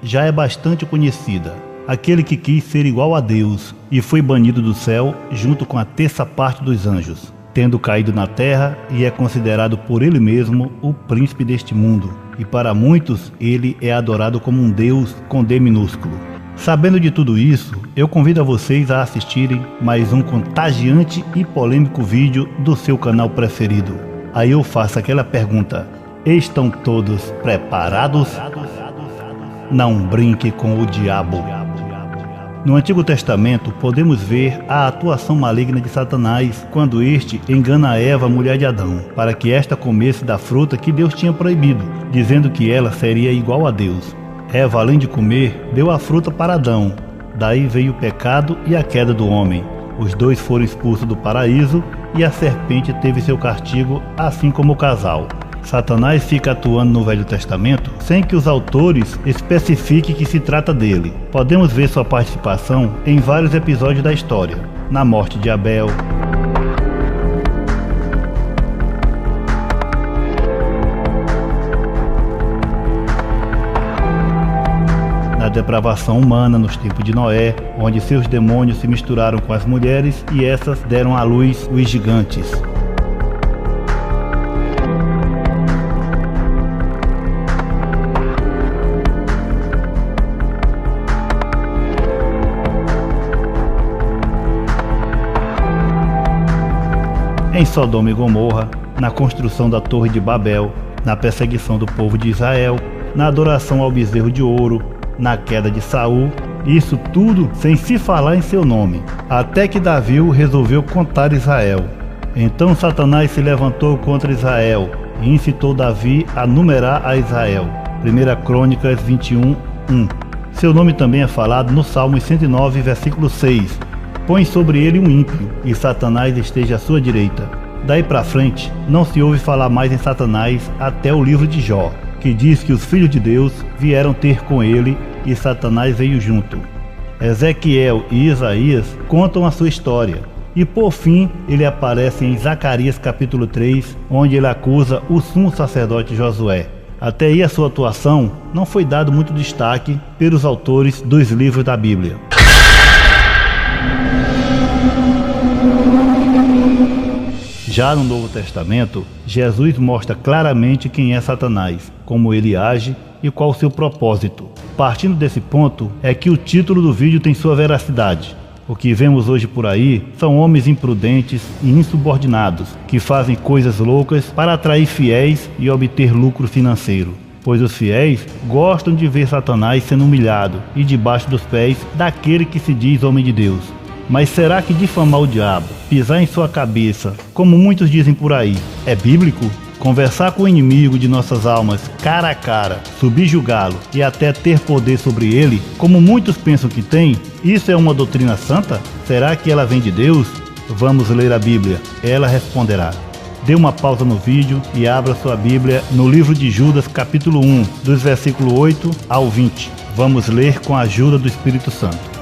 já é bastante conhecida. Aquele que quis ser igual a Deus e foi banido do céu junto com a terça parte dos anjos, tendo caído na terra, e é considerado por ele mesmo o príncipe deste mundo, e para muitos ele é adorado como um Deus com D minúsculo. Sabendo de tudo isso, eu convido a vocês a assistirem mais um contagiante e polêmico vídeo do seu canal preferido. Aí eu faço aquela pergunta: estão todos preparados? Não brinque com o diabo. No Antigo Testamento podemos ver a atuação maligna de Satanás quando este engana Eva, mulher de Adão, para que esta comesse da fruta que Deus tinha proibido, dizendo que ela seria igual a Deus. Eva, além de comer, deu a fruta para Adão. Daí veio o pecado e a queda do homem. Os dois foram expulsos do paraíso e a serpente teve seu castigo, assim como o casal. Satanás fica atuando no Velho Testamento sem que os autores especifiquem que se trata dele. Podemos ver sua participação em vários episódios da história: na morte de Abel, na depravação humana nos tempos de Noé, onde seus demônios se misturaram com as mulheres e essas deram à luz os gigantes. Em Sodoma e Gomorra, na construção da Torre de Babel, na perseguição do povo de Israel, na adoração ao bezerro de ouro, na queda de Saul, isso tudo sem se falar em seu nome, até que Davi resolveu contar Israel. Então Satanás se levantou contra Israel e incitou Davi a numerar a Israel. 1 Crônicas 21:1. Seu nome também é falado no Salmo 109, versículo 6. Põe sobre ele um ímpio, e Satanás esteja à sua direita. Daí para frente, não se ouve falar mais em Satanás até o livro de Jó, que diz que os filhos de Deus vieram ter com ele e Satanás veio junto. Ezequiel e Isaías contam a sua história. E por fim, ele aparece em Zacarias capítulo 3, onde ele acusa o sumo sacerdote Josué. Até aí a sua atuação não foi dado muito destaque pelos autores dos livros da Bíblia. Já no Novo Testamento, Jesus mostra claramente quem é Satanás, como ele age e qual o seu propósito. Partindo desse ponto é que o título do vídeo tem sua veracidade. O que vemos hoje por aí são homens imprudentes e insubordinados que fazem coisas loucas para atrair fiéis e obter lucro financeiro. Pois os fiéis gostam de ver Satanás sendo humilhado e debaixo dos pés daquele que se diz homem de Deus. Mas será que difamar o diabo, pisar em sua cabeça, como muitos dizem por aí, é bíblico? Conversar com o inimigo de nossas almas cara a cara, subjugá-lo e até ter poder sobre ele, como muitos pensam que tem, isso é uma doutrina santa? Será que ela vem de Deus? Vamos ler a Bíblia, ela responderá. Dê uma pausa no vídeo e abra sua Bíblia no livro de Judas capítulo 1, dos versículos 8 ao 20. Vamos ler com a ajuda do Espírito Santo.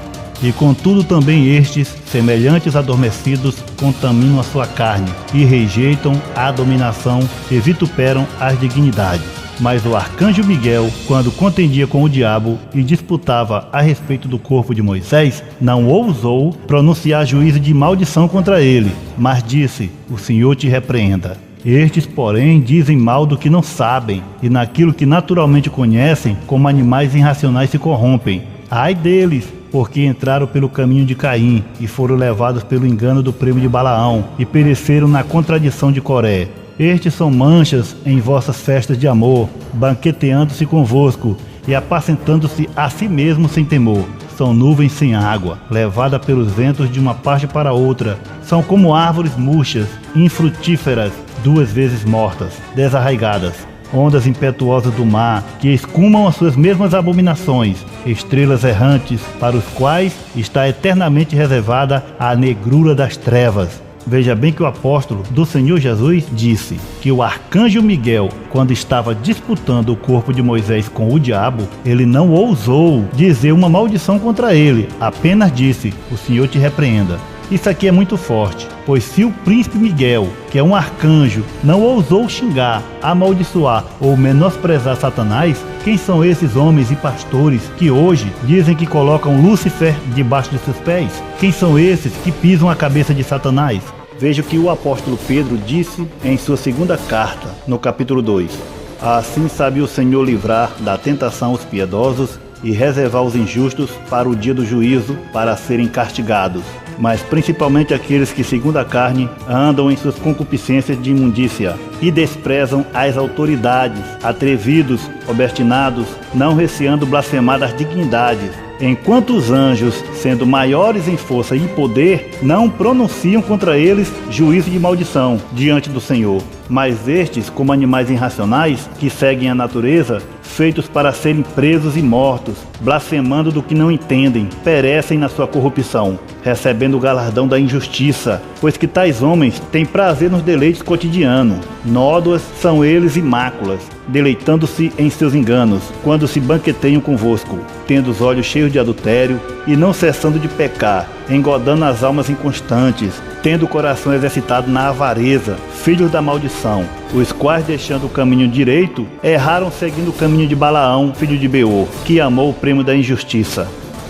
E contudo também estes, semelhantes adormecidos, contaminam a sua carne, e rejeitam a dominação e vituperam as dignidades. Mas o arcanjo Miguel, quando contendia com o diabo e disputava a respeito do corpo de Moisés, não ousou pronunciar juízo de maldição contra ele, mas disse: o Senhor te repreenda. Estes, porém, dizem mal do que não sabem, e naquilo que naturalmente conhecem, como animais irracionais se corrompem. Ai deles! Porque entraram pelo caminho de Caim e foram levados pelo engano do primo de Balaão e pereceram na contradição de Coré. Estes são manchas em vossas festas de amor, banqueteando-se convosco e apacentando-se a si mesmo sem temor. São nuvens sem água, levada pelos ventos de uma parte para outra. São como árvores murchas, infrutíferas, 2 vezes mortas, desarraigadas. Ondas impetuosas do mar, que escumam as suas mesmas abominações, estrelas errantes, para os quais está eternamente reservada a negrura das trevas. Veja bem que o apóstolo do Senhor Jesus disse que o arcanjo Miguel, quando estava disputando o corpo de Moisés com o diabo, ele não ousou dizer uma maldição contra ele, apenas disse: o Senhor te repreenda. Isso aqui é muito forte, pois se o príncipe Miguel, que é um arcanjo, não ousou xingar, amaldiçoar ou menosprezar Satanás, Quem são esses homens e pastores que hoje dizem que colocam Lúcifer debaixo de seus pés? Quem são esses que pisam a cabeça de Satanás? Veja o que o apóstolo Pedro disse em sua segunda carta, no capítulo 2. Assim sabe o Senhor livrar da tentação os piedosos e reservar os injustos para o dia do juízo, para serem castigados, mas principalmente aqueles que, segundo a carne, andam em suas concupiscências de imundícia e desprezam as autoridades, atrevidos, obstinados, não receando blasfemar das dignidades, enquanto os anjos, sendo maiores em força e poder, não pronunciam contra eles juízo de maldição diante do Senhor. Mas estes, como animais irracionais, que seguem a natureza, feitos para serem presos e mortos, blasfemando do que não entendem, perecem na sua corrupção, recebendo o galardão da injustiça, pois que tais homens têm prazer nos deleites cotidianos. Nódoas são eles e máculas, deleitando-se em seus enganos, quando se banqueteiam convosco, tendo os olhos cheios de adultério e não cessando de pecar, engodando as almas inconstantes, tendo o coração exercitado na avareza, filhos da maldição, os quais, deixando o caminho direito, erraram seguindo o caminho de Balaão, filho de Beor, que amou o prêmio da injustiça.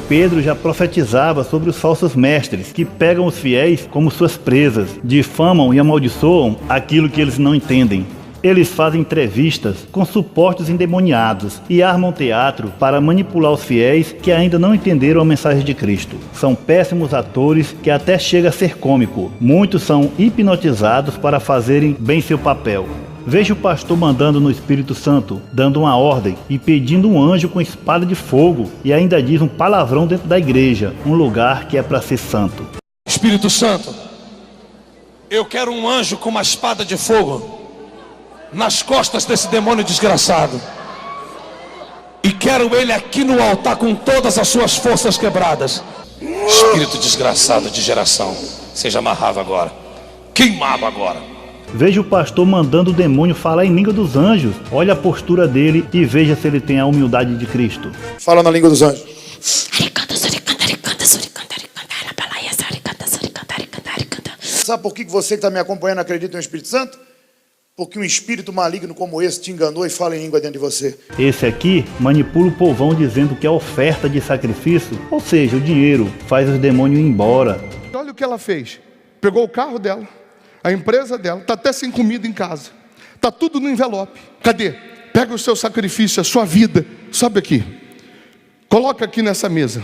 Pedro já profetizava sobre os falsos mestres, que pegam os fiéis como suas presas, difamam e amaldiçoam aquilo que eles não entendem. Eles fazem entrevistas com supostos endemoniados e armam teatro para manipular os fiéis que ainda não entenderam a mensagem de Cristo. São péssimos atores que até chega a ser cômico. Muitos são hipnotizados para fazerem bem seu papel. Veja o pastor mandando no Espírito Santo, dando uma ordem e pedindo um anjo com espada de fogo, e ainda diz um palavrão dentro da igreja, um lugar que é para ser santo. Espírito Santo, eu quero um anjo com uma espada de fogo nas costas desse demônio desgraçado, e quero ele aqui no altar com todas as suas forças quebradas. Espírito desgraçado de geração, seja amarrado agora, queimado agora. Veja o pastor mandando o demônio falar em língua dos anjos. Olha a postura dele e veja se ele tem a humildade de Cristo. Fala na língua dos anjos. Sabe por que você que está me acompanhando acredita no Espírito Santo? Porque um espírito maligno como esse te enganou e fala em língua dentro de você. Esse aqui manipula o povão dizendo que é oferta de sacrifício, ou seja, o dinheiro faz os demônios ir embora. Olha o que ela fez. Pegou o carro dela, a empresa dela, está até sem comida em casa. Está tudo no envelope. Cadê? Pega o seu sacrifício, a sua vida. Sobe aqui. Coloca aqui nessa mesa.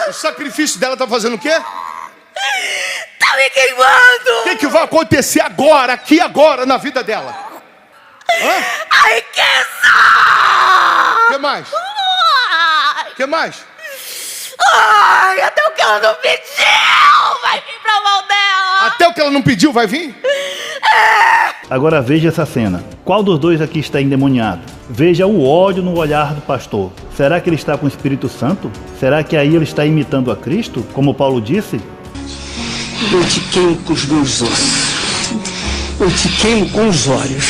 O sacrifício dela está fazendo o quê? Tá me queimando! O que vai acontecer agora, aqui agora, na vida dela? A riqueza! O que mais? O que mais? Ai, até o que ela não pediu vai vir pra mão dela! Até o que ela não pediu vai vir? Agora veja essa cena. Qual dos dois aqui está endemoniado? Veja o ódio no olhar do pastor. Será que ele está com o Espírito Santo? Será que aí ele está imitando a Cristo, como Paulo disse? Eu te queimo com os meus ossos. Eu te queimo com os olhos.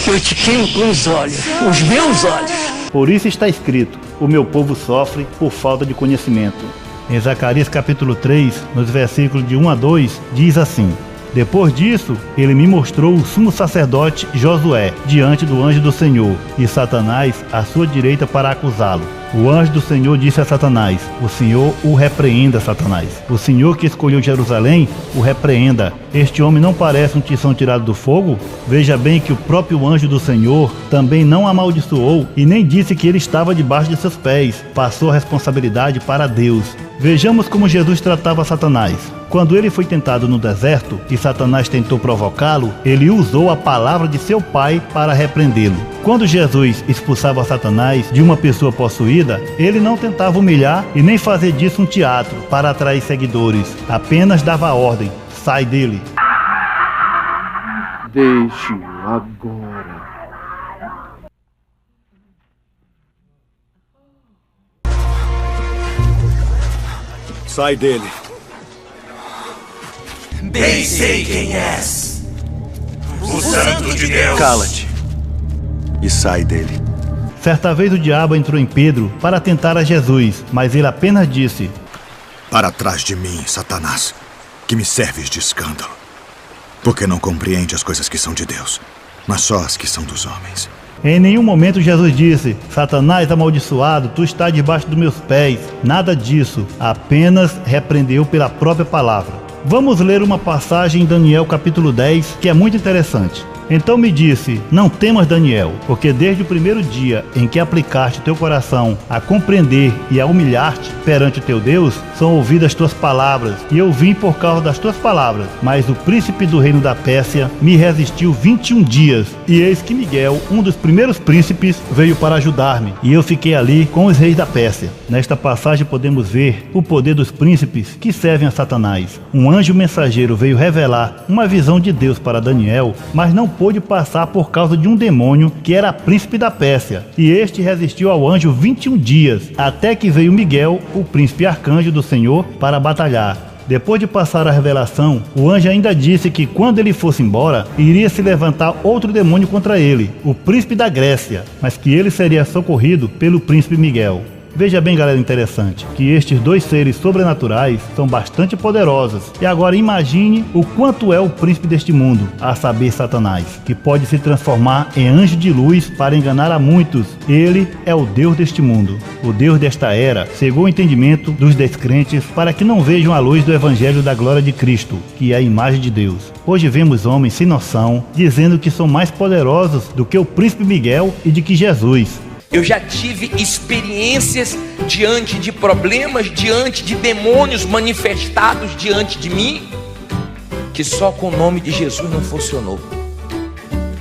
Eu te queimo com os olhos. Os meus olhos. Por isso está escrito: o meu povo sofre por falta de conhecimento. Em Zacarias capítulo 3, nos versículos de 1 a 2, diz assim: Depois disso, ele me mostrou o sumo sacerdote Josué diante do anjo do Senhor, e Satanás à sua direita para acusá-lo. O anjo do Senhor disse a Satanás: O Senhor o repreenda, Satanás. O Senhor que escolheu Jerusalém o repreenda. Este homem não parece um tição tirado do fogo? Veja bem que o próprio anjo do Senhor também não amaldiçoou e nem disse que ele estava debaixo de seus pés. Passou a responsabilidade para Deus. Vejamos como Jesus tratava Satanás. Quando ele foi tentado no deserto e Satanás tentou provocá-lo, ele usou a palavra de seu pai para repreendê-lo. Quando Jesus expulsava Satanás de uma pessoa possuída, ele não tentava humilhar e nem fazer disso um teatro para atrair seguidores. Apenas dava a ordem: sai dele. Deixe-o agora. Sai dele. Bem sei quem és. O Santo de Deus. Cala-te e sai dele. Certa vez o diabo entrou em Pedro para tentar a Jesus, mas ele apenas disse: Para trás de mim, Satanás, que me serves de escândalo, porque não compreende as coisas que são de Deus, mas só as que são dos homens. Em nenhum momento Jesus disse: Satanás amaldiçoado, tu estás debaixo dos meus pés. Nada disso, apenas repreendeu pela própria palavra. Vamos ler uma passagem em Daniel capítulo 10, que é muito interessante. Então me disse: não temas, Daniel, porque desde o primeiro dia em que aplicaste teu coração a compreender e a humilhar-te perante o teu Deus, são ouvidas tuas palavras, e eu vim por causa das tuas palavras. Mas o príncipe do reino da Pérsia me resistiu 21 dias, e eis que Miguel, um dos primeiros príncipes, veio para ajudar-me, e eu fiquei ali com os reis da Pérsia. Nesta passagem podemos ver o poder dos príncipes que servem a Satanás. Um anjo mensageiro veio revelar uma visão de Deus para Daniel, mas não pôde passar por causa de um demônio que era príncipe da Pérsia, e este resistiu ao anjo 21 dias, até que veio Miguel, o príncipe arcanjo do Senhor, para batalhar. Depois de passar a revelação, o anjo ainda disse que quando ele fosse embora, iria se levantar outro demônio contra ele, o príncipe da Grécia, mas que ele seria socorrido pelo príncipe Miguel. Veja bem, galera, interessante, que estes dois seres sobrenaturais são bastante poderosos. E agora imagine o quanto é o príncipe deste mundo, a saber, Satanás, que pode se transformar em anjo de luz para enganar a muitos. Ele é o Deus deste mundo. O Deus desta era cegou o entendimento dos descrentes para que não vejam a luz do evangelho da glória de Cristo, que é a imagem de Deus. Hoje vemos homens sem noção dizendo que são mais poderosos do que o príncipe Miguel e de que Jesus. Eu já tive experiências diante de problemas, diante de demônios manifestados diante de mim, que só com o nome de Jesus não funcionou.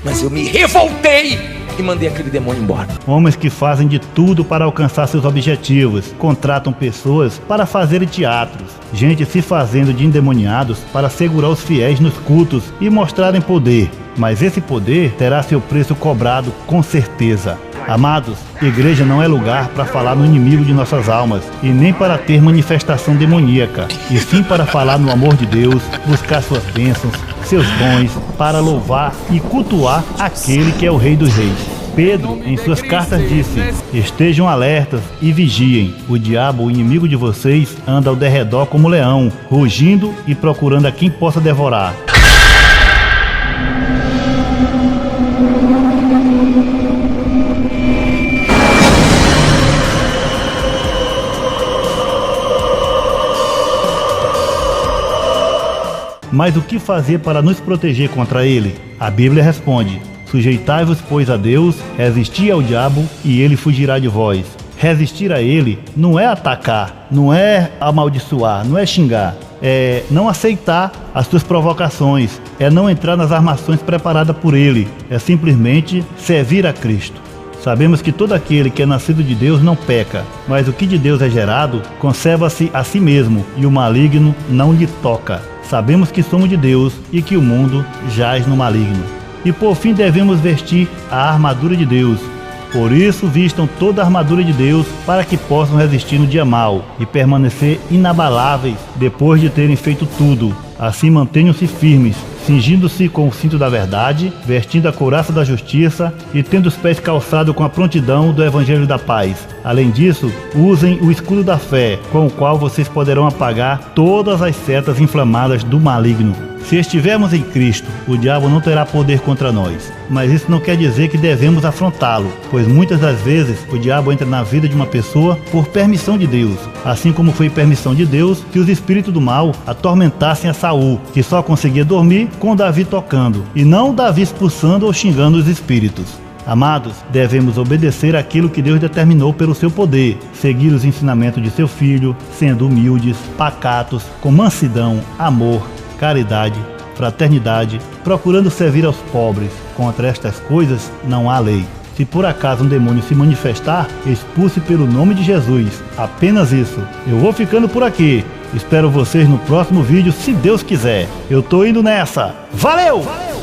Mas eu me revoltei e mandei aquele demônio embora. Homens que fazem de tudo para alcançar seus objetivos, contratam pessoas para fazerem teatros, gente se fazendo de endemoniados para segurar os fiéis nos cultos e mostrarem poder. Mas esse poder terá seu preço cobrado com certeza. Amados, igreja não é lugar para falar no inimigo de nossas almas e nem para ter manifestação demoníaca, e sim para falar no amor de Deus, buscar suas bênçãos, seus dons, para louvar e cultuar aquele que é o Rei dos Reis. Pedro, em suas cartas, disse: estejam alertas e vigiem. O diabo, o inimigo de vocês, anda ao derredor como leão, rugindo e procurando a quem possa devorar. Mas o que fazer para nos proteger contra ele? A Bíblia responde: sujeitai-vos, pois, a Deus, resisti ao diabo e ele fugirá de vós. Resistir a ele não é atacar, não é amaldiçoar, não é xingar, é não aceitar as suas provocações, é não entrar nas armações preparadas por ele, é simplesmente servir a Cristo. Sabemos que todo aquele que é nascido de Deus não peca, mas o que de Deus é gerado conserva-se a si mesmo e o maligno não lhe toca. Sabemos que somos de Deus e que o mundo jaz no maligno. E por fim devemos vestir a armadura de Deus. Por isso vistam toda a armadura de Deus para que possam resistir no dia mau e permanecer inabaláveis depois de terem feito tudo. Assim mantenham-se firmes, cingindo-se com o cinto da verdade, vestindo a couraça da justiça e tendo os pés calçados com a prontidão do evangelho da paz. Além disso, usem o escudo da fé, com o qual vocês poderão apagar todas as setas inflamadas do maligno. Se estivermos em Cristo, o diabo não terá poder contra nós. Mas isso não quer dizer que devemos afrontá-lo, pois muitas das vezes o diabo entra na vida de uma pessoa por permissão de Deus, assim como foi permissão de Deus que os espíritos do mal atormentassem a Saul, que só conseguia dormir com Davi tocando, e não Davi expulsando ou xingando os espíritos. Amados, devemos obedecer aquilo que Deus determinou pelo seu poder, seguir os ensinamentos de seu Filho, sendo humildes, pacatos, com mansidão, amor, caridade, fraternidade, procurando servir aos pobres. Contra estas coisas não há lei. Se por acaso um demônio se manifestar, expulse pelo nome de Jesus. Apenas isso. Eu vou ficando por aqui. Espero vocês no próximo vídeo, se Deus quiser. Eu tô indo nessa. Valeu!